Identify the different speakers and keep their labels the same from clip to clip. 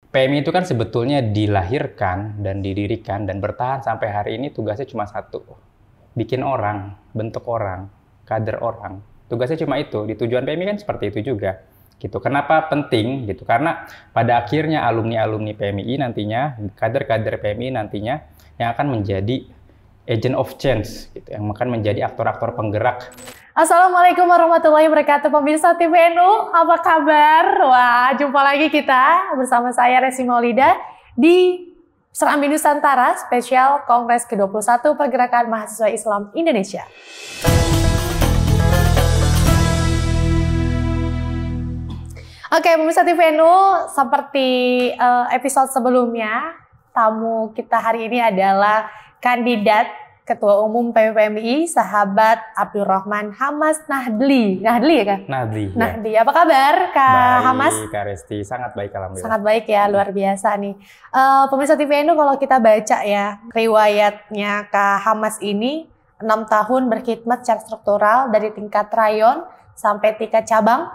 Speaker 1: PMI itu kan sebetulnya dilahirkan dan didirikan dan bertahan sampai hari ini tugasnya cuma satu. Bikin orang, bentuk orang, kader orang. Tugasnya cuma itu. Di tujuan PMI kan seperti itu juga. Gitu. Kenapa penting? Gitu. Karena pada akhirnya alumni-alumni PMI nantinya, kader-kader PMI nantinya yang akan menjadi agent of change, gitu. Yang akan menjadi aktor-aktor penggerak.
Speaker 2: Assalamualaikum warahmatullahi wabarakatuh, pemirsa TVNU, apa kabar? Wah, jumpa lagi kita bersama saya Resi Maulida di Serambi Nusantara spesial Kongres ke-21 Pergerakan Mahasiswa Islam Indonesia. Oke, pemirsa TVNU, seperti episode sebelumnya, tamu kita hari ini adalah kandidat Ketua Umum PMI, sahabat Abdurrahman Hamas Nahdli. Nahdli ya, Kak? Nahdli. Ya. Apa kabar, Kak
Speaker 1: baik,
Speaker 2: Hamas?
Speaker 1: Kak Resti, sangat baik alhamdulillah.
Speaker 2: Sangat baik ya, luar biasa nih. Pemirsa TVNU, kalau kita baca ya, riwayatnya Kak Hamas ini 6 tahun berkhidmat secara struktural dari tingkat rayon sampai tingkat cabang.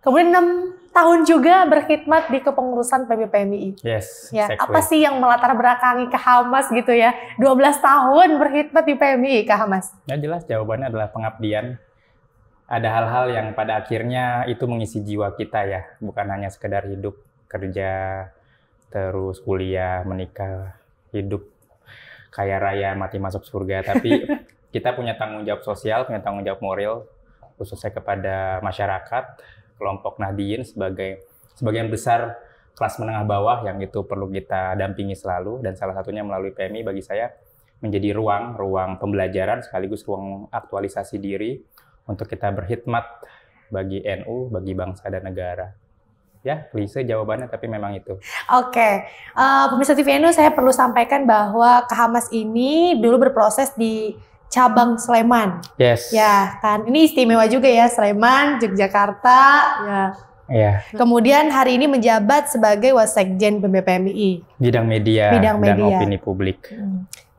Speaker 2: Kemudian 6 tahun juga berkhidmat di kepengurusan PMI.
Speaker 1: Yes,
Speaker 2: ya,
Speaker 1: exactly.
Speaker 2: apa sih yang melatar belakangi Kak Hamas gitu ya? 12 tahun berkhidmat di PMI, Kak Hamas.
Speaker 1: Ya jelas jawabannya adalah pengabdian. Ada hal-hal yang pada akhirnya itu mengisi jiwa kita ya. Bukan hanya sekedar hidup, kerja, terus kuliah, menikah, hidup kaya raya, mati masuk surga. Tapi kita punya tanggung jawab sosial, punya tanggung jawab moral, khususnya kepada masyarakat, kelompok Nahdliyin sebagian besar kelas menengah bawah yang itu perlu kita dampingi selalu, dan salah satunya melalui PMI bagi saya menjadi ruang pembelajaran sekaligus ruang aktualisasi diri untuk kita berkhidmat bagi NU, bagi bangsa dan negara. Ya, klise jawabannya tapi memang itu.
Speaker 2: Oke, pemirsa TVNU, saya perlu sampaikan bahwa Kak Hamas ini dulu berproses di cabang Sleman.
Speaker 1: Yes.
Speaker 2: Ya kan, ini istimewa juga ya, Sleman, Yogyakarta. Ya.
Speaker 1: Iya.
Speaker 2: Kemudian hari ini menjabat sebagai Wasekjen PMI.
Speaker 1: Bidang media dan opini publik.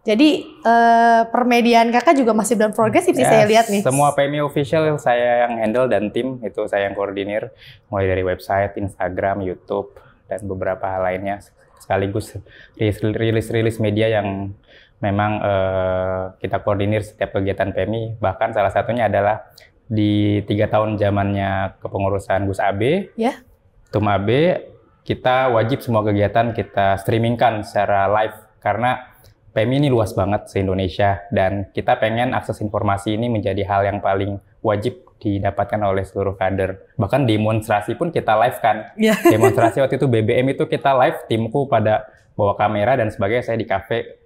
Speaker 2: Jadi permediaan kakak juga masih dalam progresif sih, saya lihat nih.
Speaker 1: Semua PMI official saya yang handle dan tim itu saya yang koordinir, mulai dari website, Instagram, YouTube, dan beberapa hal lainnya. Sekaligus rilis media yang memang kita koordinir setiap kegiatan PMI. Bahkan salah satunya adalah di 3 tahun zamannya kepengurusan Gus AB,
Speaker 2: ya.
Speaker 1: Tum AB, kita wajib semua kegiatan kita streamingkan secara live karena PMI ini luas banget se-Indonesia dan kita pengen akses informasi ini menjadi hal yang paling wajib didapatkan oleh seluruh kader. Bahkan demonstrasi pun kita live kan. Yeah. Demonstrasi waktu itu BBM itu kita live, timku pada bawa kamera dan sebagainya, saya di kafe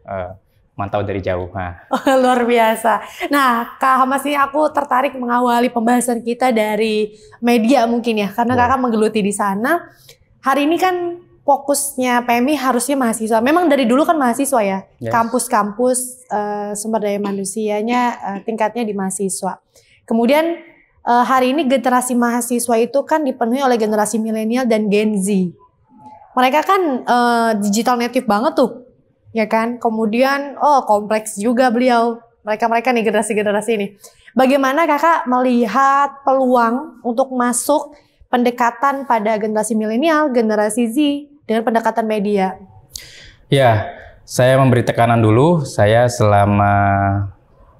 Speaker 1: mantau dari jauh. Nah.
Speaker 2: Luar biasa. Nah, Kak Hamas ini aku tertarik mengawali pembahasan kita dari media mungkin ya, karena kakak menggeluti di sana. Hari ini kan fokusnya PMI harusnya mahasiswa. Memang dari dulu kan mahasiswa ya, kampus-kampus sumber daya manusianya tingkatnya di mahasiswa. Kemudian hari ini generasi mahasiswa itu kan dipenuhi oleh generasi milenial dan Gen Z. Mereka kan digital native banget tuh. Ya kan, kemudian kompleks juga beliau, mereka nih generasi ini. Bagaimana kakak melihat peluang untuk masuk pendekatan pada generasi milenial, generasi Z dengan pendekatan media?
Speaker 1: Ya, saya memberi tekanan dulu. Saya selama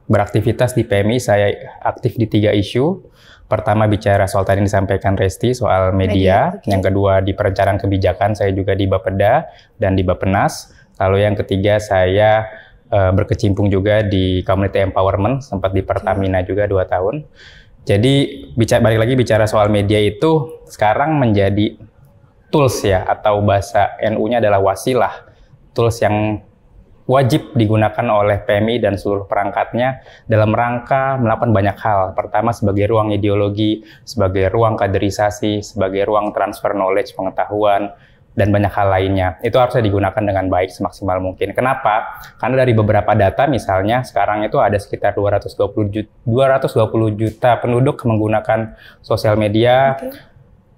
Speaker 1: beraktivitas di PMI, saya aktif di 3 isu. Pertama bicara soal tadi disampaikan Resti soal media. Yang kedua di perencanaan kebijakan, saya juga di Bapeda dan di Bapenas. Lalu yang ketiga saya berkecimpung juga di community empowerment, sempat di Pertamina juga 2 tahun. Jadi balik lagi bicara soal media itu sekarang menjadi tools ya, atau bahasa NU-nya adalah wasilah. Tools yang wajib digunakan oleh PMI dan seluruh perangkatnya dalam rangka melakukan banyak hal. Pertama sebagai ruang ideologi, sebagai ruang kaderisasi, sebagai ruang transfer knowledge, pengetahuan, dan banyak hal lainnya. Itu harusnya digunakan dengan baik semaksimal mungkin. Kenapa? Karena dari beberapa data misalnya sekarang itu ada sekitar 220 juta penduduk menggunakan sosial media.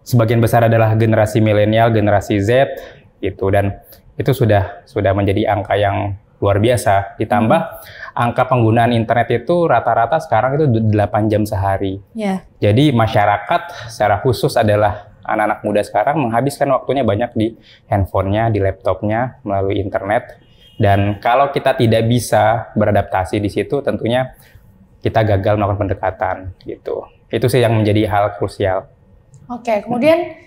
Speaker 1: Sebagian besar adalah generasi milenial, generasi Z gitu, dan itu sudah menjadi angka yang luar biasa. Ditambah angka penggunaan internet itu rata-rata sekarang itu 8 jam sehari. Jadi masyarakat secara khusus adalah anak-anak muda sekarang menghabiskan waktunya banyak di handphonenya, di laptopnya, melalui internet. Dan kalau kita tidak bisa beradaptasi di situ, tentunya kita gagal melakukan pendekatan gitu. Itu sih yang menjadi hal krusial.
Speaker 2: Oke, kemudian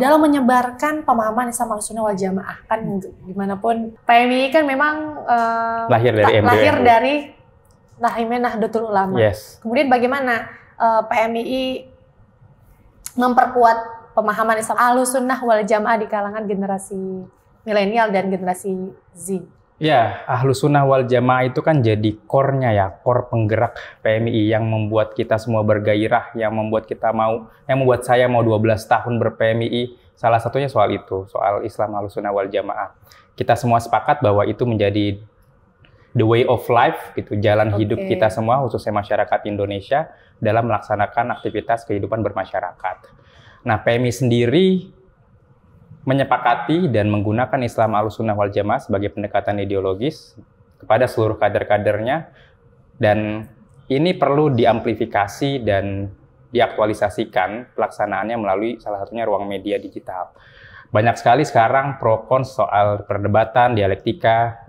Speaker 2: dalam menyebarkan pemahaman Islam Ahlussunnah wal Jamaah, kan dimanapun PMI kan memang
Speaker 1: lahir dari
Speaker 2: Nahdlatul Ulama.
Speaker 1: Yes.
Speaker 2: Kemudian bagaimana PMI memperkuat pemahaman Islam Ahlussunnah wal Jamaah di kalangan generasi milenial dan generasi Z?
Speaker 1: Ya, Ahlussunnah wal Jamaah itu kan jadi core-nya ya, core penggerak PMI yang membuat kita semua bergairah, yang membuat saya mau 12 tahun ber-PMI. Salah satunya soal itu, soal Islam Ahlussunnah wal Jamaah. Kita semua sepakat bahwa itu menjadi the way of life, gitu, jalan hidup kita semua, khususnya masyarakat Indonesia, dalam melaksanakan aktivitas kehidupan bermasyarakat. Nah, PMI sendiri menyepakati dan menggunakan Islam Ahlussunnah wal Jamaah sebagai pendekatan ideologis kepada seluruh kader-kadernya, dan ini perlu diamplifikasi dan diaktualisasikan pelaksanaannya melalui salah satunya ruang media digital. Banyak sekali sekarang pro kontra soal perdebatan, dialektika,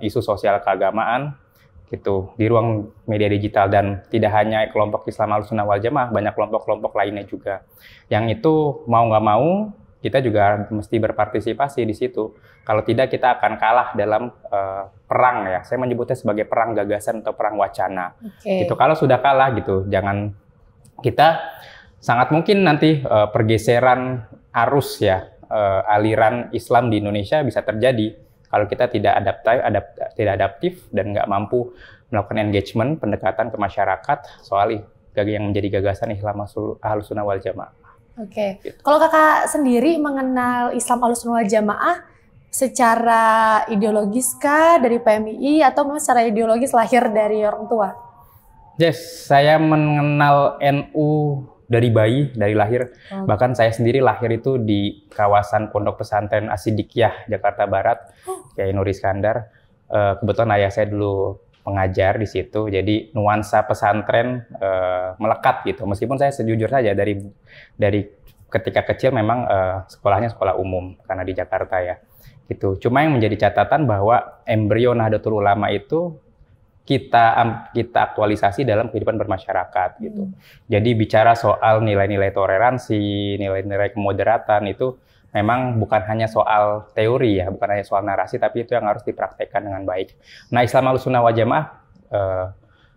Speaker 1: isu sosial keagamaan gitu di ruang media digital, dan tidak hanya kelompok Islam Ahlussunnah wal Jamaah, banyak kelompok-kelompok lainnya juga. Yang itu mau nggak mau kita juga mesti berpartisipasi di situ. Kalau tidak kita akan kalah dalam perang ya. Saya menyebutnya sebagai perang gagasan atau perang wacana. Gitu. Kalau sudah kalah gitu, jangan kita sangat mungkin nanti pergeseran arus ya, aliran Islam di Indonesia bisa terjadi kalau kita tidak adaptif dan nggak mampu melakukan engagement, pendekatan ke masyarakat soal yang menjadi gagasan Islam Ahlussunnah wal Jamaah.
Speaker 2: Oke. Kalau kakak sendiri mengenal Islam Ahlussunnah wal Jamaah secara ideologis kah dari PMI atau memang secara ideologis lahir dari orang tua?
Speaker 1: Yes, saya mengenal NU dari bayi, dari lahir. Bahkan saya sendiri lahir itu di kawasan Pondok Pesantren As-Siddiqiyah, Jakarta Barat, Kiai Nur Iskandar. Kebetulan ayah saya dulu pengajar di situ, jadi nuansa pesantren melekat gitu. Meskipun saya sejujur saja dari ketika kecil memang sekolahnya sekolah umum karena di Jakarta ya, gitu. Cuma yang menjadi catatan bahwa embrio Nahdlatul Ulama itu kita aktualisasi dalam kehidupan bermasyarakat gitu. Jadi bicara soal nilai-nilai toleransi, nilai-nilai kemoderatan itu memang bukan hanya soal teori ya, bukan hanya soal narasi, tapi itu yang harus dipraktekkan dengan baik. Nah, Islam Ahlussunnah wal Jamaah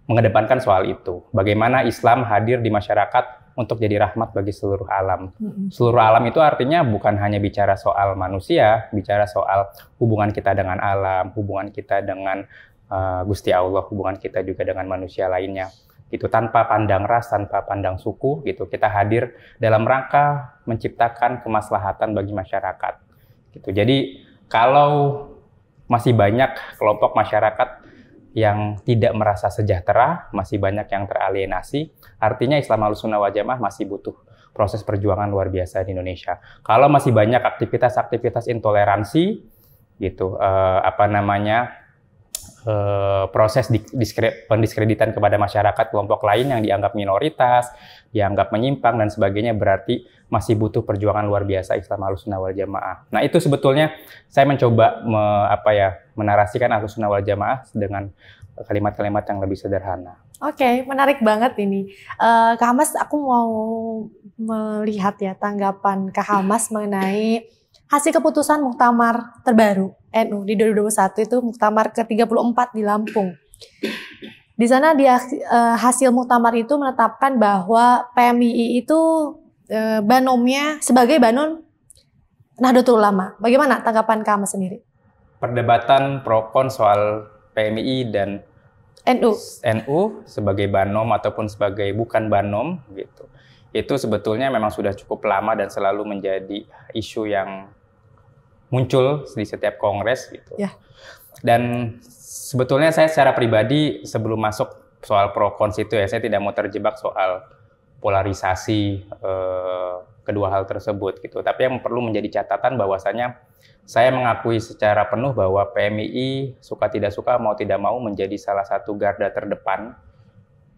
Speaker 1: mengedepankan soal itu. Bagaimana Islam hadir di masyarakat untuk jadi rahmat bagi seluruh alam. Seluruh alam itu artinya bukan hanya bicara soal manusia, bicara soal hubungan kita dengan alam, hubungan kita dengan Gusti Allah, hubungan kita juga dengan manusia lainnya. Itu tanpa pandang ras, tanpa pandang suku gitu. Kita hadir dalam rangka menciptakan kemaslahatan bagi masyarakat. Gitu. Jadi kalau masih banyak kelompok masyarakat yang tidak merasa sejahtera, masih banyak yang teralienasi, artinya Islam Ahlussunnah wal Jamaah masih butuh proses perjuangan luar biasa di Indonesia. Kalau masih banyak aktivitas-aktivitas intoleransi gitu, proses pendiskreditan kepada masyarakat kelompok lain yang dianggap minoritas, dianggap menyimpang dan sebagainya, berarti masih butuh perjuangan luar biasa Islam Ahlussunnah wal Jamaah. Nah, itu sebetulnya saya mencoba menarasikan Ahlussunnah wal Jamaah dengan kalimat-kalimat yang lebih sederhana.
Speaker 2: Oke, menarik banget ini. Kak Hamas, aku mau melihat ya tanggapan Kak Hamas mengenai hasil keputusan muktamar terbaru NU di 2021 itu muktamar ke-34 di Lampung. Di sana hasil muktamar itu menetapkan bahwa PMII itu banomnya sebagai banon Nahdlatul Ulama. Bagaimana tanggapan kamu sendiri?
Speaker 1: Perdebatan pro kon soal PMII dan NU sebagai banom ataupun sebagai bukan banom gitu. Itu sebetulnya memang sudah cukup lama dan selalu menjadi isu yang muncul di setiap kongres gitu. Ya. Dan sebetulnya saya secara pribadi sebelum masuk soal pro cons itu ya, saya tidak mau terjebak soal polarisasi kedua hal tersebut gitu. Tapi yang perlu menjadi catatan bahwasanya saya mengakui secara penuh bahwa PMII suka tidak suka, mau tidak mau menjadi salah satu garda terdepan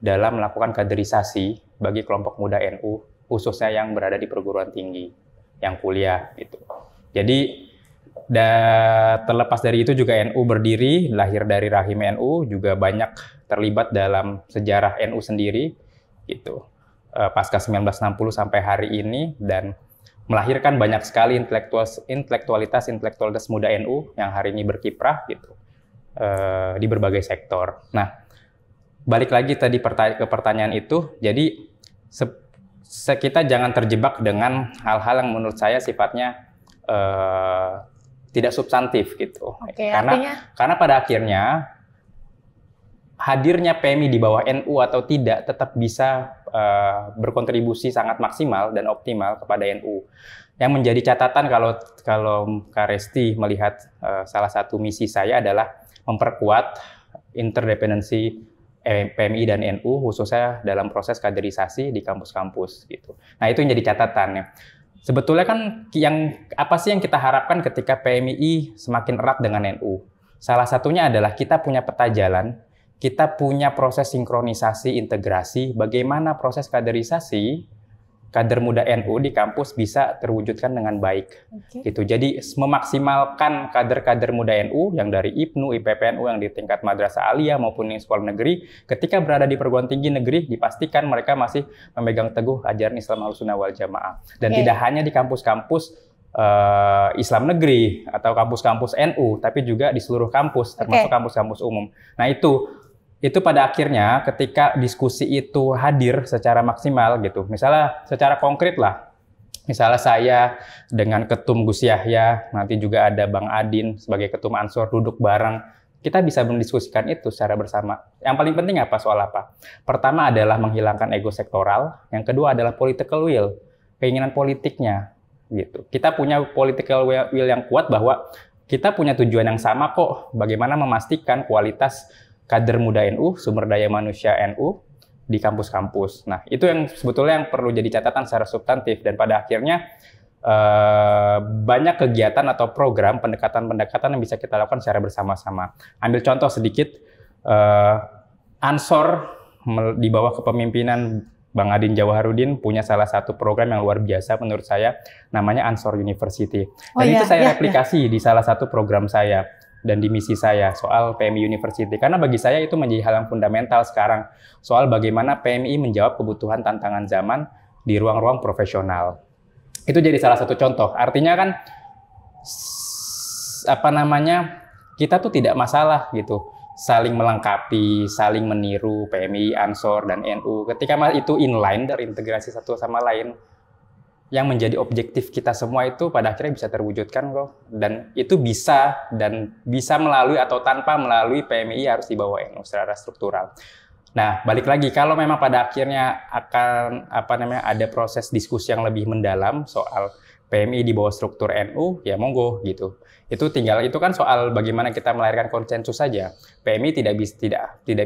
Speaker 1: dalam melakukan kaderisasi bagi kelompok muda NU khususnya yang berada di perguruan tinggi, yang kuliah gitu. Jadi terlepas dari itu juga NU berdiri, lahir dari rahim NU, juga banyak terlibat dalam sejarah NU sendiri gitu. Pasca 1960 sampai hari ini, dan melahirkan banyak sekali intelektualitas muda NU yang hari ini berkiprah gitu di berbagai sektor. Nah, balik lagi tadi ke pertanyaan itu, jadi kita jangan terjebak dengan hal-hal yang menurut saya sifatnya tidak substantif gitu.
Speaker 2: Oke,
Speaker 1: karena pada akhirnya hadirnya PMI di bawah NU atau tidak tetap bisa berkontribusi sangat maksimal dan optimal kepada NU. Yang menjadi catatan kalau Kak Resti melihat salah satu misi saya adalah memperkuat interdependensi PMI dan NU khususnya dalam proses kaderisasi di kampus-kampus gitu. Nah, itu yang jadi catatannya. Sebetulnya kan apa sih yang kita harapkan ketika PMI semakin erat dengan NU? Salah satunya adalah kita punya peta jalan, kita punya proses sinkronisasi, integrasi, bagaimana proses kaderisasi kader muda NU di kampus bisa terwujudkan dengan baik. Gitu. Jadi memaksimalkan kader-kader muda NU yang dari IPNU, IPPNU yang di tingkat madrasah aliyah maupun di sekolah negeri, ketika berada di perguruan tinggi negeri dipastikan mereka masih memegang teguh ajaran Islam Ahlussunnah wal Jamaah. Dan tidak hanya di kampus-kampus Islam negeri atau kampus-kampus NU, tapi juga di seluruh kampus termasuk kampus-kampus umum. Nah, itu pada akhirnya ketika diskusi itu hadir secara maksimal gitu. Misalnya secara konkret lah. Misalnya saya dengan Ketum Gus Yahya, nanti juga ada Bang Adin sebagai Ketum Ansor duduk bareng. Kita bisa mendiskusikan itu secara bersama. Yang paling penting apa? Soal apa? Pertama adalah menghilangkan ego sektoral, yang kedua adalah political will, keinginan politiknya gitu. Kita punya political will yang kuat bahwa kita punya tujuan yang sama kok, bagaimana memastikan kualitas kader muda NU, sumber daya manusia NU di kampus-kampus. Nah, itu yang sebetulnya yang perlu jadi catatan secara substantif, dan pada akhirnya banyak kegiatan atau program pendekatan-pendekatan yang bisa kita lakukan secara bersama-sama. Ambil contoh sedikit, Ansor di bawah kepemimpinan Bang Adin Jawaharudin punya salah satu program yang luar biasa menurut saya, namanya Ansor University. Dan itu saya replikasi di salah satu program saya dan di misi saya soal PMI University. Karena bagi saya itu menjadi hal yang fundamental sekarang, soal bagaimana PMI menjawab kebutuhan tantangan zaman di ruang-ruang profesional. Itu jadi salah satu contoh. Artinya kan, kita tuh tidak masalah gitu, saling melengkapi, saling meniru PMI, Ansor, dan NU. Ketika itu inline dari integrasi satu sama lain, yang menjadi objektif kita semua itu pada akhirnya bisa terwujudkan kok. Dan itu bisa melalui atau tanpa melalui PMI harus dibawa NU secara struktural. Nah, balik lagi, kalau memang pada akhirnya akan ada proses diskusi yang lebih mendalam soal PMI di bawah struktur NU, ya monggo gitu. Itu kan soal bagaimana kita melahirkan konsensus saja. PMI tidak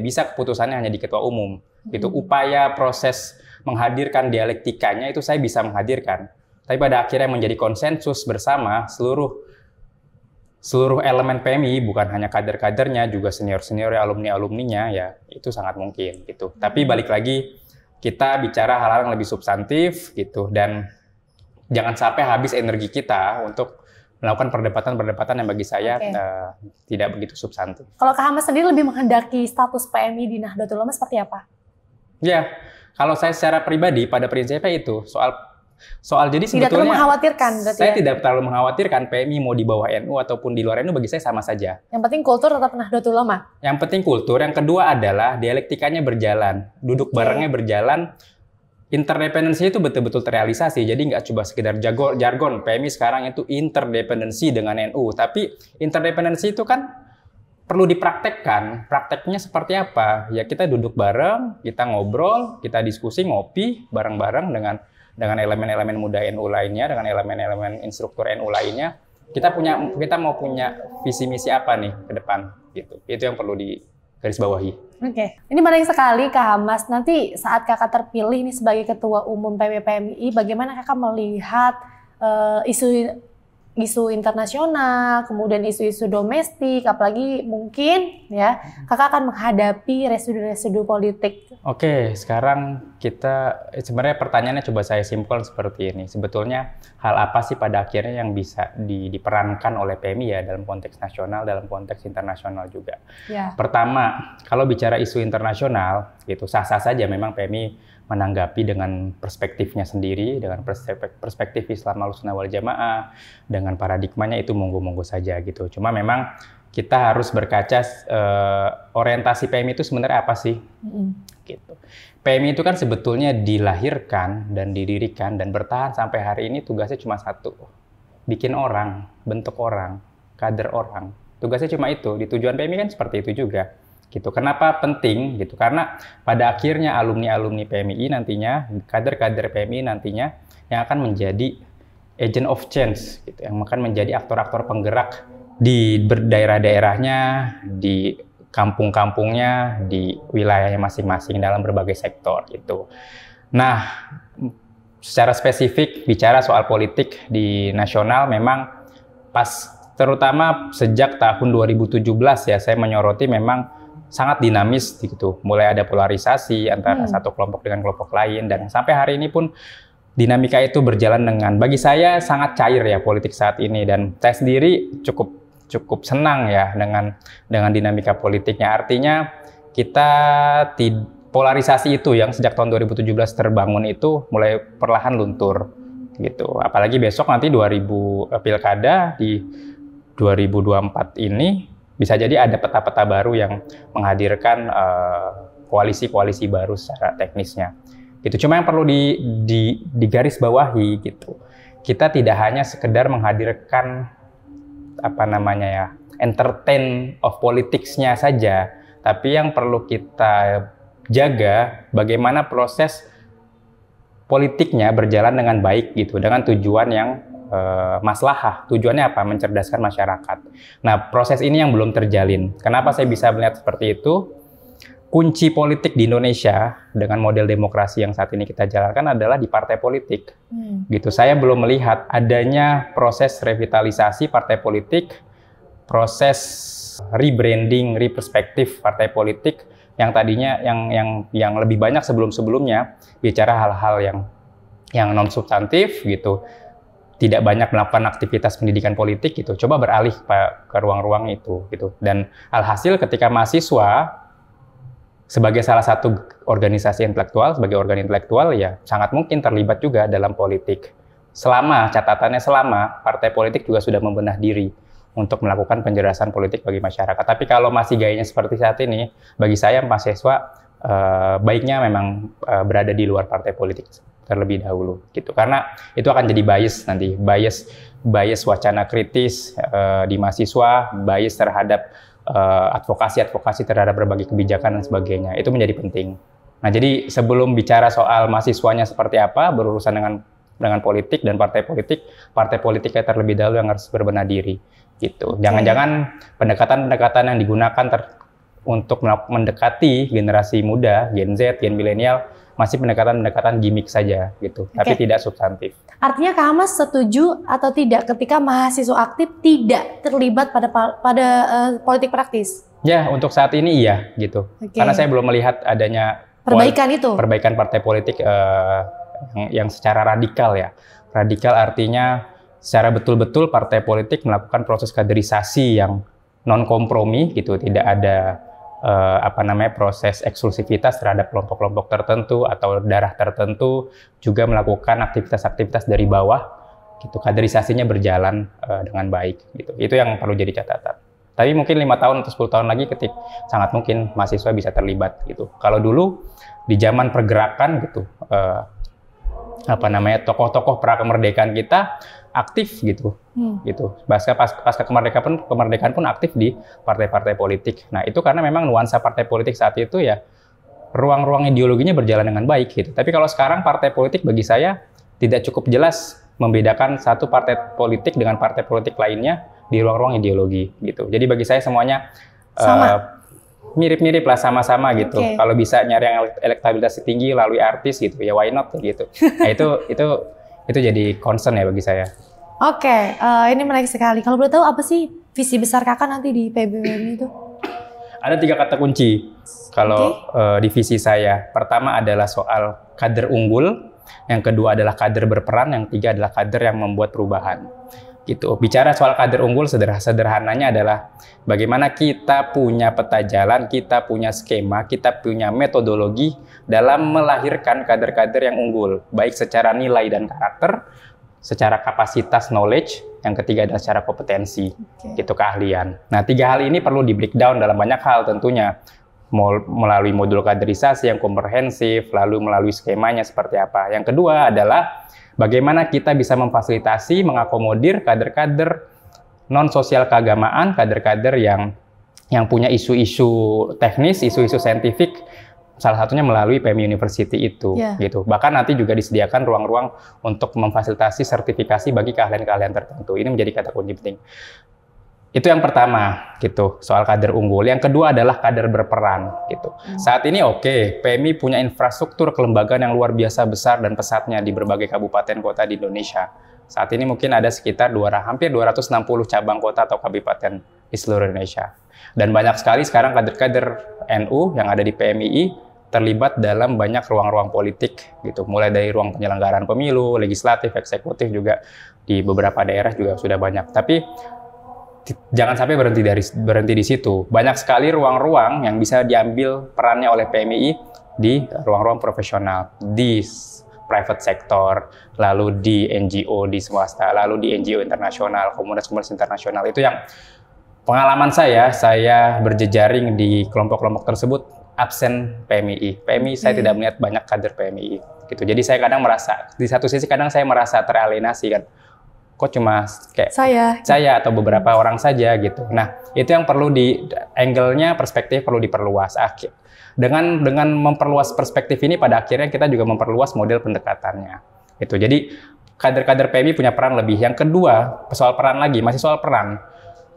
Speaker 1: bisa keputusannya hanya di ketua umum. Itu upaya proses menghadirkan dialektikanya itu saya bisa menghadirkan. Tapi pada akhirnya menjadi konsensus bersama seluruh elemen PMI, bukan hanya kader-kadernya, juga senior-senior, alumni-alumninya, ya itu sangat mungkin gitu. Tapi balik lagi, kita bicara hal-hal yang lebih substantif gitu, dan jangan sampai habis energi kita untuk melakukan perdebatan-perdebatan yang bagi saya tidak begitu substantif.
Speaker 2: Kalau Kak Hamas sendiri lebih menghendaki status PMI di Nahdlatul Ulama seperti apa?
Speaker 1: Ya, kalau saya secara pribadi pada prinsipnya itu soal jadi sebetulnya
Speaker 2: tidak terlalu mengkhawatirkan.
Speaker 1: Saya tidak terlalu mengkhawatirkan PMI mau di bawah NU ataupun di luar NU, bagi saya sama saja.
Speaker 2: Yang penting kultur tetap Nahdlatul Ulama. Yang
Speaker 1: penting kultur. Yang kedua adalah dialektikanya berjalan, duduk barengnya berjalan. Interdependensi itu betul-betul terrealisasi. Jadi nggak cuma sekedar jargon. PMI sekarang itu interdependensi dengan NU, tapi interdependensi itu kan perlu dipraktekkan. Prakteknya seperti apa? Ya kita duduk bareng, kita ngobrol, kita diskusi, ngopi bareng-bareng dengan elemen-elemen muda NU lainnya, dengan elemen-elemen instruktur NU lainnya. Kita mau punya visi misi apa nih ke depan gitu. Itu yang perlu digarisbawahi.
Speaker 2: Oke. Ini menarik sekali Kak Hamas. Nanti saat Kakak terpilih nih sebagai Ketua Umum PMI, bagaimana Kakak melihat isu isu internasional, kemudian isu-isu domestik, apalagi mungkin ya kakak akan menghadapi residu-residu politik.
Speaker 1: Oke, sekarang kita sebenarnya pertanyaannya coba saya simpulkan seperti ini. Sebetulnya hal apa sih pada akhirnya yang bisa diperankan oleh PMI ya dalam konteks nasional, dalam konteks internasional juga.
Speaker 2: Ya.
Speaker 1: Pertama, kalau bicara isu internasional, gitu sah-sah saja memang PMI menanggapi dengan perspektifnya sendiri, dengan perspektif Islam Ahlussunnah wal Jamaah, dengan paradigmanya itu monggo-monggo saja gitu. Cuma memang kita harus berkaca orientasi PMI itu sebenarnya apa sih? Gitu. PMI itu kan sebetulnya dilahirkan dan didirikan dan bertahan sampai hari ini tugasnya cuma satu, bikin orang, bentuk orang, kader orang. Tugasnya cuma itu. Di tujuan PMI kan seperti itu juga. Gitu. Kenapa penting? Gitu. Karena pada akhirnya alumni-alumni PMI nantinya, kader-kader PMI nantinya yang akan menjadi agent of change, gitu. Yang akan menjadi aktor-aktor penggerak di daerah-daerahnya, di kampung-kampungnya, di wilayahnya masing-masing dalam berbagai sektor. Gitu. Nah, secara spesifik bicara soal politik di nasional memang pas terutama sejak tahun 2017 ya saya menyoroti memang sangat dinamis gitu. Mulai ada polarisasi antara satu kelompok dengan kelompok lain dan sampai hari ini pun dinamika itu berjalan dengan bagi saya sangat cair ya politik saat ini dan saya sendiri cukup senang ya dengan dinamika politiknya. Artinya kita polarisasi itu yang sejak tahun 2017 terbangun itu mulai perlahan luntur gitu. Apalagi besok nanti pilkada di 2024 ini bisa jadi ada peta-peta baru yang menghadirkan koalisi-koalisi baru secara teknisnya. Gitu. Cuma yang perlu digarisbawahi gitu. Kita tidak hanya sekedar menghadirkan entertain of politics-nya saja, tapi yang perlu kita jaga bagaimana proses politiknya berjalan dengan baik gitu, dengan tujuan yang maslahah. Tujuannya apa? Mencerdaskan masyarakat. Nah, proses ini yang belum terjalin. Kenapa saya bisa melihat seperti itu? Kunci politik di Indonesia dengan model demokrasi yang saat ini kita jalankan adalah di partai politik. Gitu. Saya belum melihat adanya proses revitalisasi partai politik, proses rebranding, reperspektif partai politik yang tadinya yang lebih banyak sebelum-sebelumnya bicara hal-hal yang non substantif gitu. Tidak banyak melakukan aktivitas pendidikan politik gitu, coba beralih ke ruang-ruang itu gitu. Dan alhasil ketika mahasiswa sebagai salah satu organisasi intelektual, sebagai organ intelektual ya sangat mungkin terlibat juga dalam politik. Catatannya selama partai politik juga sudah membenah diri untuk melakukan penjelasan politik bagi masyarakat. Tapi kalau masih gayanya seperti saat ini, bagi saya mahasiswa baiknya memang berada di luar partai politik terlebih dahulu gitu, karena itu akan jadi bias nanti, bias wacana kritis di mahasiswa, bias terhadap advokasi terhadap berbagai kebijakan dan sebagainya, itu menjadi penting. Nah, jadi sebelum bicara soal mahasiswanya seperti apa berurusan dengan politik dan partai politiknya terlebih dahulu yang harus berbenah diri gitu. Jangan-jangan pendekatan-pendekatan yang digunakan untuk mendekati generasi muda, Gen Z, Gen milenial masih pendekatan-pendekatan gimmick saja gitu, tapi tidak substantif.
Speaker 2: Artinya Kak Hamas setuju atau tidak ketika mahasiswa aktif tidak terlibat pada politik praktis? Ya,
Speaker 1: untuk saat ini iya gitu. Karena saya belum melihat adanya perbaikan partai politik yang secara radikal ya. Radikal artinya secara betul-betul partai politik melakukan proses kaderisasi yang non kompromi gitu, tidak ada proses eksklusivitas terhadap kelompok-kelompok tertentu atau darah tertentu, juga melakukan aktivitas-aktivitas dari bawah gitu, kaderisasinya berjalan dengan baik gitu. Itu yang perlu jadi catatan. Tapi mungkin 5 tahun atau 10 tahun lagi sangat mungkin mahasiswa bisa terlibat gitu. Kalau dulu di zaman pergerakan gitu, tokoh-tokoh pra kemerdekaan kita aktif gitu, gitu. Pasca kemerdekaan pun aktif di partai-partai politik. Nah, itu karena memang nuansa partai politik saat itu ya ruang-ruang ideologinya berjalan dengan baik gitu. Tapi kalau sekarang partai politik bagi saya tidak cukup jelas membedakan satu partai politik dengan partai politik lainnya di ruang-ruang ideologi gitu. Jadi bagi saya semuanya mirip-mirip lah, sama-sama gitu. Kalau bisa nyari yang elektabilitas tinggi melalui artis gitu, ya why not gitu. Nah, itu jadi concern ya bagi saya.
Speaker 2: Oke, ini menarik sekali. Kalau boleh tahu apa sih visi besar kakak nanti di PBPMI itu?
Speaker 1: Ada 3 kata kunci kalau di visi saya. Pertama adalah soal kader unggul, yang kedua adalah kader berperan, yang ketiga adalah kader yang membuat perubahan. Gitu. Bicara soal kader unggul, sederhananya adalah bagaimana kita punya peta jalan, kita punya skema, kita punya metodologi dalam melahirkan kader-kader yang unggul, baik secara nilai dan karakter, secara kapasitas knowledge, yang ketiga adalah secara kompetensi, gitu, keahlian. Nah, 3 hal ini perlu di breakdown dalam banyak hal tentunya, melalui modul kaderisasi yang komprehensif, lalu melalui skemanya seperti apa. Yang kedua adalah bagaimana kita bisa memfasilitasi, mengakomodir kader-kader non-sosial keagamaan, kader-kader yang punya isu-isu teknis, isu-isu saintifik, salah satunya melalui PMI University itu, gitu. Bahkan nanti juga disediakan ruang-ruang untuk memfasilitasi sertifikasi bagi keahlian-keahlian tertentu. Ini menjadi kata kunci penting. Itu yang pertama, gitu, soal kader unggul. Yang kedua adalah kader berperan, gitu. Saat ini PMI punya infrastruktur kelembagaan yang luar biasa besar dan pesatnya di berbagai kabupaten kota di Indonesia. Saat ini mungkin ada sekitar hampir 260 cabang kota atau kabupaten di seluruh Indonesia. Dan banyak sekali sekarang kader-kader NU yang ada di PMII terlibat dalam banyak ruang-ruang politik, gitu. Mulai dari ruang penyelenggaraan pemilu, legislatif, eksekutif, juga di beberapa daerah juga sudah banyak. Tapi jangan sampai berhenti di situ. Banyak sekali ruang-ruang yang bisa diambil perannya oleh PMII di ruang-ruang profesional, di private sector, lalu di NGO, di swasta, lalu di NGO internasional, komunitas-komunitas internasional. Itu yang pengalaman saya berjejaring di kelompok-kelompok tersebut, absen PMII. Saya tidak melihat banyak kader PMII. Gitu. Jadi saya kadang merasa, di satu sisi kadang saya merasa teralienasi kan. Kok cuma kayak saya atau beberapa orang saja gitu. Nah, itu yang perlu angle-nya, perspektif perlu diperluas. Dengan memperluas perspektif ini, pada akhirnya kita juga memperluas model pendekatannya. Gitu. Jadi kader-kader PMI punya peran lebih. Yang kedua, masih soal peran.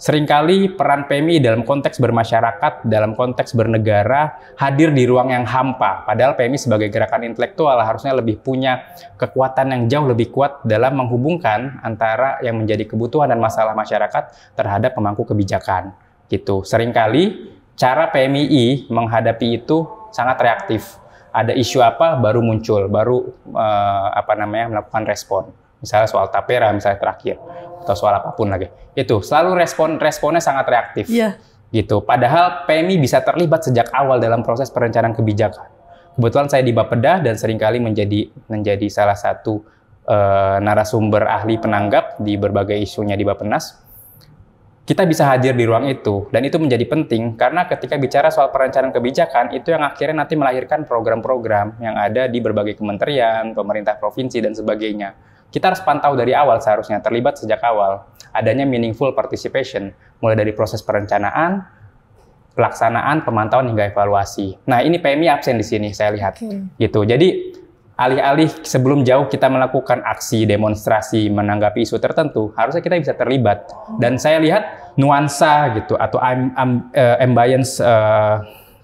Speaker 1: Seringkali peran PMI dalam konteks bermasyarakat, dalam konteks bernegara, hadir di ruang yang hampa. Padahal PMI sebagai gerakan intelektual harusnya lebih punya kekuatan yang jauh lebih kuat dalam menghubungkan antara yang menjadi kebutuhan dan masalah masyarakat terhadap pemangku kebijakan. Gitu. Seringkali cara PMII menghadapi itu sangat reaktif. Ada isu apa baru muncul, baru melakukan respon. Misalnya soal tapera, misalnya terakhir, atau soal apapun lagi. Itu selalu responnya sangat reaktif. Gitu. Padahal PMI bisa terlibat sejak awal dalam proses perencanaan kebijakan. Kebetulan saya di Bapeda dan seringkali menjadi salah satu narasumber ahli penanggap di berbagai isunya di Bappenas. Kita bisa hadir di ruang itu, dan itu menjadi penting karena ketika bicara soal perencanaan kebijakan, itu yang akhirnya nanti melahirkan program-program yang ada di berbagai kementerian, pemerintah provinsi, dan sebagainya. Kita harus pantau dari awal seharusnya, terlibat sejak awal. Adanya meaningful participation, mulai dari proses perencanaan, pelaksanaan, pemantauan, hingga evaluasi. Nah, ini PMI absen di sini, saya lihat. Gitu. Jadi, alih-alih sebelum jauh kita melakukan aksi, demonstrasi, menanggapi isu tertentu, harusnya kita bisa terlibat. Dan saya lihat nuansa gitu, atau ambience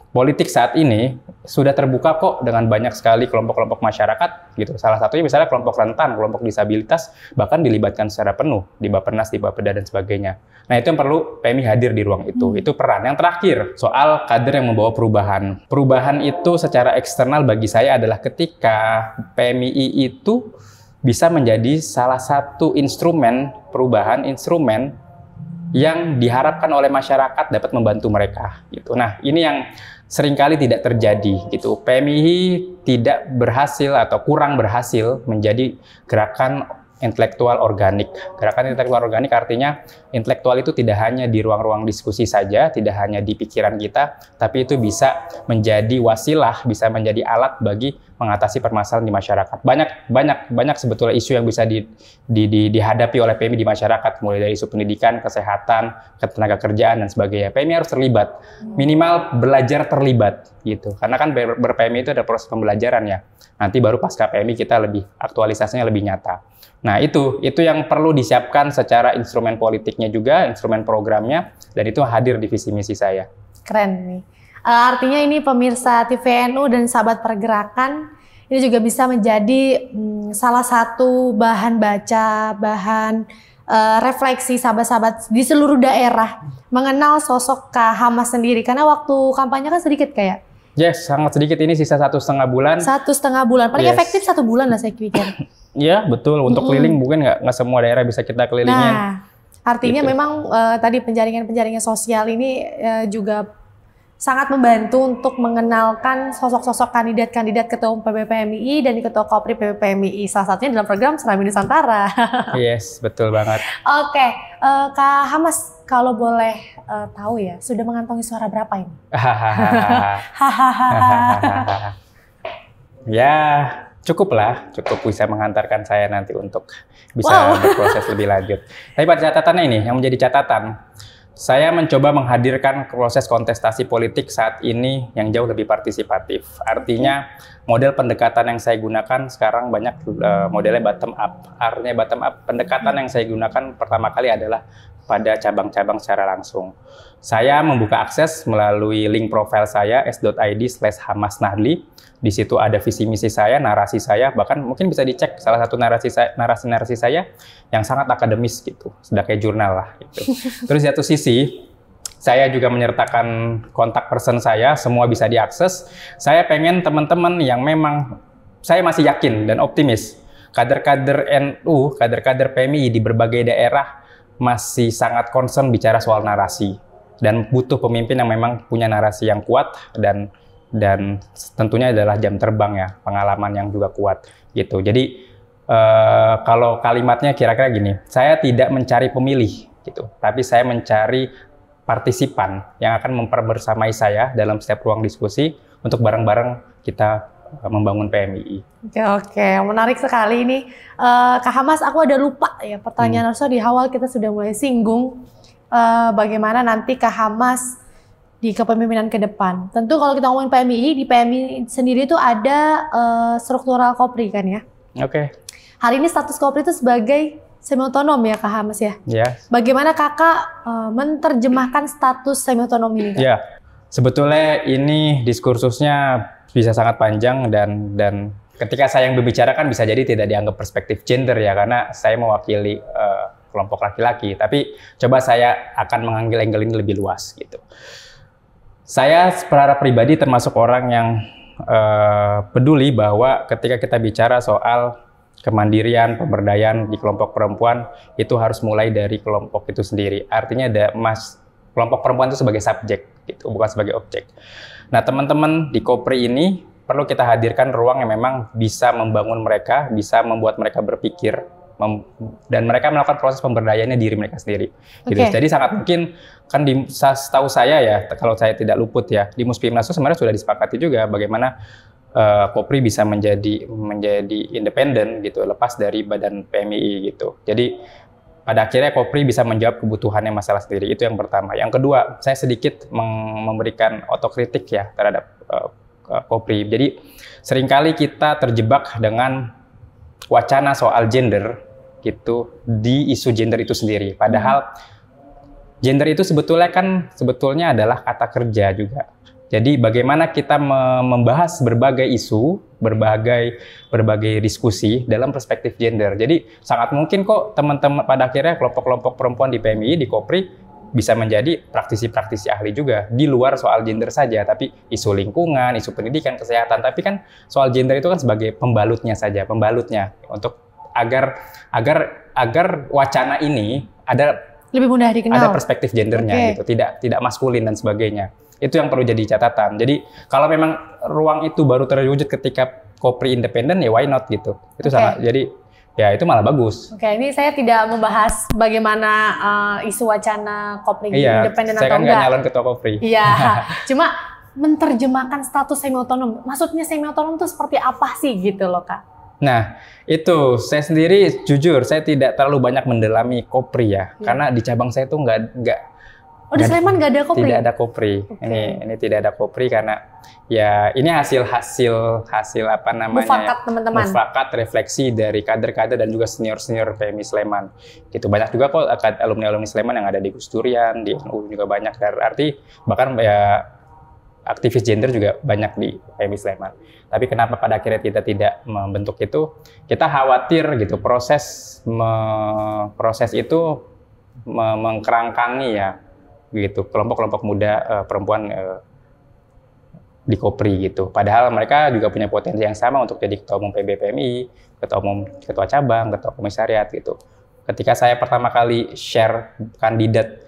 Speaker 1: politik saat ini sudah terbuka kok dengan banyak sekali kelompok-kelompok masyarakat gitu. Salah satunya misalnya kelompok rentan, kelompok disabilitas bahkan dilibatkan secara penuh di Bappenas, di Bapeda dan sebagainya. Nah, itu yang perlu PMI hadir di ruang itu. Itu peran. Yang terakhir, soal kader yang membawa perubahan. Perubahan itu secara eksternal bagi saya adalah ketika PMII itu bisa menjadi salah satu instrumen perubahan, instrumen yang diharapkan oleh masyarakat dapat membantu mereka gitu. Nah, ini yang seringkali tidak terjadi gitu. PMII tidak berhasil atau kurang berhasil menjadi gerakan intelektual organik. Gerakan intelektual organik artinya intelektual itu tidak hanya di ruang-ruang diskusi saja, tidak hanya di pikiran kita, tapi itu bisa menjadi wasilah, bisa menjadi alat bagi mengatasi permasalahan di masyarakat. Banyak sebetulnya isu yang bisa dihadapi oleh PMI di masyarakat, mulai dari isu pendidikan, kesehatan, ketenaga kerjaan dan sebagainya. PMI harus terlibat, minimal belajar terlibat gitu. Karena kan ber-PMI itu ada proses pembelajaran ya. Nanti baru pasca PMI kita aktualisasinya lebih nyata. Nah, itu yang perlu disiapkan secara instrumen politiknya juga, instrumen programnya, dan itu hadir di visi misi saya.
Speaker 2: Keren nih. Artinya ini pemirsa TVNU dan sahabat pergerakan, ini juga bisa menjadi salah satu bahan baca, bahan refleksi sahabat-sahabat di seluruh daerah mengenal sosok Kak Hamas sendiri. Karena waktu kampanye kan sedikit kayak.
Speaker 1: Yes, sangat sedikit, ini sisa 1,5 bulan.
Speaker 2: 1,5 bulan, paling efektif 1 bulan lah saya pikir.
Speaker 1: Iya betul, untuk keliling mungkin nggak semua daerah bisa kita kelilingin.
Speaker 2: Nah, artinya
Speaker 1: gitu.
Speaker 2: Memang tadi penjaringan sosial ini juga sangat membantu untuk mengenalkan sosok-sosok kandidat-kandidat ketua umum PBPMII dan ketua Kopri PBPMII. Salah satunya dalam program Serambi Nusantara.
Speaker 1: Yes, betul banget.
Speaker 2: Oke, Kak Hamas, kalau boleh tahu ya, sudah mengantongi suara berapa ini?
Speaker 1: Ya, cukup bisa menghantarkan saya nanti untuk bisa berproses lebih lanjut. Tapi pada catatannya ini, yang menjadi catatan, saya mencoba menghadirkan proses kontestasi politik saat ini yang jauh lebih partisipatif. Artinya model pendekatan yang saya gunakan sekarang banyak modelnya bottom up. Artinya bottom up, pendekatan yang saya gunakan pertama kali adalah pada cabang-cabang secara langsung. Saya membuka akses melalui link profil saya s.id/hamasnahli. Di situ ada visi misi saya, narasi saya, bahkan mungkin bisa dicek salah satu narasi saya yang sangat akademis gitu, sudah kayak jurnal lah gitu. Terus di satu sisi saya juga menyertakan kontak person saya, semua bisa diakses. Saya pengen teman-teman yang memang saya masih yakin dan optimis, kader-kader NU, kader-kader PMI di berbagai daerah masih sangat concern bicara soal narasi dan butuh pemimpin yang memang punya narasi yang kuat dan tentunya adalah jam terbang ya, pengalaman yang juga kuat gitu. Jadi kalau kalimatnya kira-kira gini, saya tidak mencari pemilih gitu, tapi saya mencari partisipan yang akan memperbersamai saya dalam setiap ruang diskusi untuk bareng-bareng kita membangun PMII.
Speaker 2: Oke, menarik sekali ini. Kak Hamas, aku ada lupa ya pertanyaan harusnya di awal kita sudah mulai singgung bagaimana nanti Kak Hamas di kepemimpinan ke depan. Tentu kalau kita ngomongin PMII, di PMII sendiri itu ada struktural Kopri kan ya?
Speaker 1: Oke.
Speaker 2: Hari ini status Kopri itu sebagai semi-otonom ya Kak Hamas ya?
Speaker 1: Iya.
Speaker 2: Bagaimana Kakak menerjemahkan status semi-otonom ini?
Speaker 1: Iya, sebetulnya ini diskursusnya bisa sangat panjang dan ketika saya yang berbicara kan bisa jadi tidak dianggap perspektif gender ya, karena saya mewakili kelompok laki-laki. Tapi coba saya akan mengambil angle ini lebih luas gitu. Saya secara pribadi termasuk orang yang peduli bahwa ketika kita bicara soal kemandirian, pemberdayaan di kelompok perempuan, itu harus mulai dari kelompok itu sendiri. Artinya kelompok perempuan itu sebagai subjek, gitu, bukan sebagai objek. Nah, teman-teman di Kopri ini perlu kita hadirkan ruang yang memang bisa membangun mereka, bisa membuat mereka berpikir, dan mereka melakukan proses pemberdayaannya diri mereka sendiri. Gitu. Jadi sangat mungkin kan setahu saya ya, kalau saya tidak luput ya, di Muspimnasu sebenarnya sudah disepakati juga bagaimana Kopri bisa menjadi independen gitu, lepas dari badan PMII gitu. Jadi pada akhirnya Kopri bisa menjawab kebutuhannya masalah sendiri. Itu yang pertama. Yang kedua, saya sedikit memberikan otokritik ya terhadap Kopri. Jadi seringkali kita terjebak dengan wacana soal gender gitu di isu gender itu sendiri. Padahal gender itu sebetulnya adalah kata kerja juga. Jadi bagaimana kita membahas berbagai isu, berbagai diskusi dalam perspektif gender. Jadi sangat mungkin kok teman-teman pada akhirnya kelompok-kelompok perempuan di PMII, di Kopri bisa menjadi praktisi-praktisi ahli juga di luar soal gender saja, tapi isu lingkungan, isu pendidikan, kesehatan. Tapi kan soal gender itu kan sebagai pembalutnya saja, untuk agar wacana ini ada
Speaker 2: lebih mudah dikenal,
Speaker 1: ada perspektif gendernya gitu, tidak maskulin dan sebagainya. Itu yang perlu jadi catatan. Jadi kalau memang ruang itu baru terwujud ketika Kopri independen ya why not gitu. Itu sangat, jadi ya itu malah bagus.
Speaker 2: Ini saya tidak membahas bagaimana isu wacana Kopri independen atau enggak.
Speaker 1: Saya kan nggak nyalon ketua Kopri.
Speaker 2: Iya, cuma menerjemahkan status semi-otonom. Maksudnya semi-otonom itu seperti apa sih gitu loh Kak?
Speaker 1: Nah, itu saya sendiri jujur saya tidak terlalu banyak mendalami Kopri ya. Karena di cabang saya tuh nggak
Speaker 2: di Sleman nggak ada Kopri?
Speaker 1: Tidak ada Kopri. Ini tidak ada Kopri karena ya ini hasil apa namanya?
Speaker 2: Mufakat teman-teman.
Speaker 1: Mufakat refleksi dari kader-kader dan juga senior-senior PMI Sleman. Gitu banyak juga kok alumni-alumni Sleman yang ada di Gus Durian, di NU juga banyak. Arti bahkan ya aktivis gender juga banyak di PMI Sleman. Tapi kenapa pada akhirnya kita tidak membentuk itu? Kita khawatir gitu proses itu mengkerangkangi ya gitu kelompok-kelompok muda perempuan di Kopri gitu. Padahal mereka juga punya potensi yang sama untuk jadi ketua umum PBPMI, ketua cabang, ketua komisariat gitu. Ketika saya pertama kali share kandidat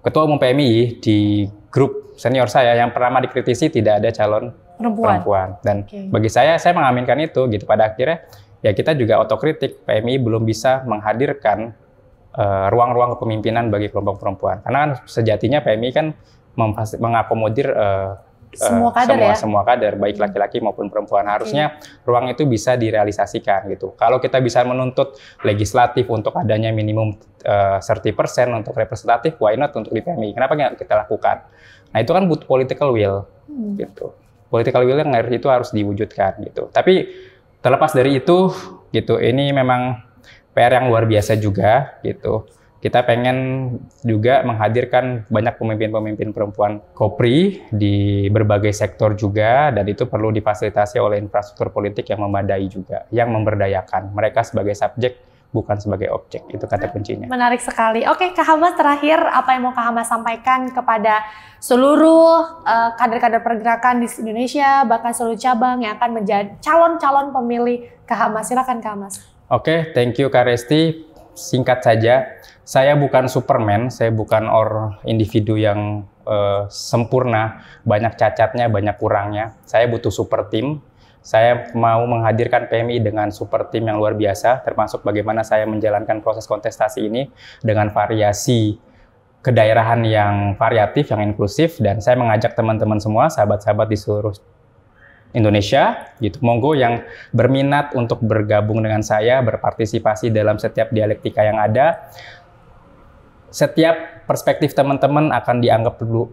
Speaker 1: ketua umum PMI di grup senior saya, yang pertama dikritisi tidak ada calon perempuan. Dan bagi saya mengaminkan itu gitu. Pada akhirnya ya kita juga otokritik, PMI belum bisa menghadirkan ruang-ruang kepemimpinan bagi kelompok perempuan. Karena kan sejatinya PMI kan mengakomodir semua kader, baik laki-laki maupun perempuan. Harusnya ruang itu bisa direalisasikan gitu. Kalau kita bisa menuntut legislatif untuk adanya minimum 30% untuk representatif, why not untuk di PMI? Kenapa nggak kita lakukan? Nah itu kan butuh political will gitu. Political will yang itu harus diwujudkan gitu. Tapi terlepas dari itu gitu, ini memang PR yang luar biasa juga gitu. Kita pengen juga menghadirkan banyak pemimpin-pemimpin perempuan Kopri di berbagai sektor juga, dan itu perlu difasilitasi oleh infrastruktur politik yang memadai juga, yang memberdayakan mereka sebagai subjek bukan sebagai objek. Itu kata kuncinya.
Speaker 2: Menarik sekali. Oke, Kak Hamas, terakhir apa yang mau Kak Hamas sampaikan kepada seluruh kader-kader pergerakan di Indonesia, bahkan seluruh cabang yang akan menjadi calon-calon pemilih Kak Hamas? Silakan Kak Hamas.
Speaker 1: Oke, thank you Kak Resti. Singkat saja, saya bukan Superman, saya bukan individu yang sempurna, banyak cacatnya, banyak kurangnya. Saya butuh super team. Saya mau menghadirkan PMI dengan super team yang luar biasa, termasuk bagaimana saya menjalankan proses kontestasi ini dengan variasi kedaerahan yang variatif, yang inklusif, dan saya mengajak teman-teman semua, sahabat-sahabat di seluruh Indonesia, gitu. Monggo yang berminat untuk bergabung dengan saya, berpartisipasi dalam setiap dialektika yang ada. Setiap perspektif teman-teman akan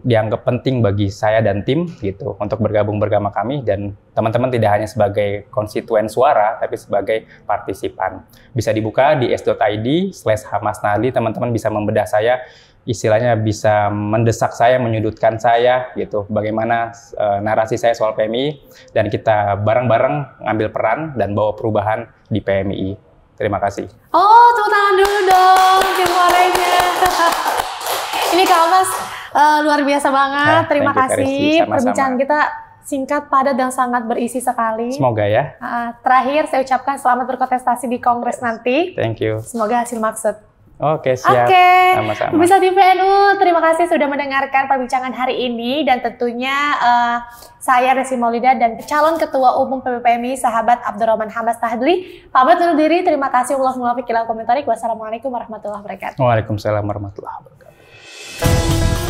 Speaker 1: dianggap penting bagi saya dan tim, gitu, untuk bergabung bersama kami, dan teman-teman tidak hanya sebagai konstituen suara, tapi sebagai partisipan. Bisa dibuka di s.id/hamasnahli, teman-teman bisa membedah saya, istilahnya bisa mendesak saya, menyudutkan saya, gitu. Bagaimana narasi saya soal PMI, dan kita bareng-bareng ngambil peran dan bawa perubahan di PMI. Terima kasih.
Speaker 2: Oh, tepuk tangan dulu dong, tim suaranya. Ini Kak Hamas luar biasa banget. Terima kasih. Perbincangan kita singkat, padat, dan sangat berisi sekali.
Speaker 1: Semoga ya.
Speaker 2: Terakhir saya ucapkan selamat berkontestasi di Kongres nanti.
Speaker 1: Thank you.
Speaker 2: Semoga hasil maksud.
Speaker 1: Oke, siap. Sama-sama.
Speaker 2: Pemirsa TVNU, terima kasih sudah mendengarkan perbincangan hari ini, dan tentunya saya Resti Maulida dan calon Ketua Umum PBPMI sahabat Abdurrahman Hamas Nahli pamit undur diri. Terima kasih. Wassalamualaikum warahmatullahi wabarakatuh.
Speaker 1: Waalaikumsalam warahmatullahi wabarakatuh.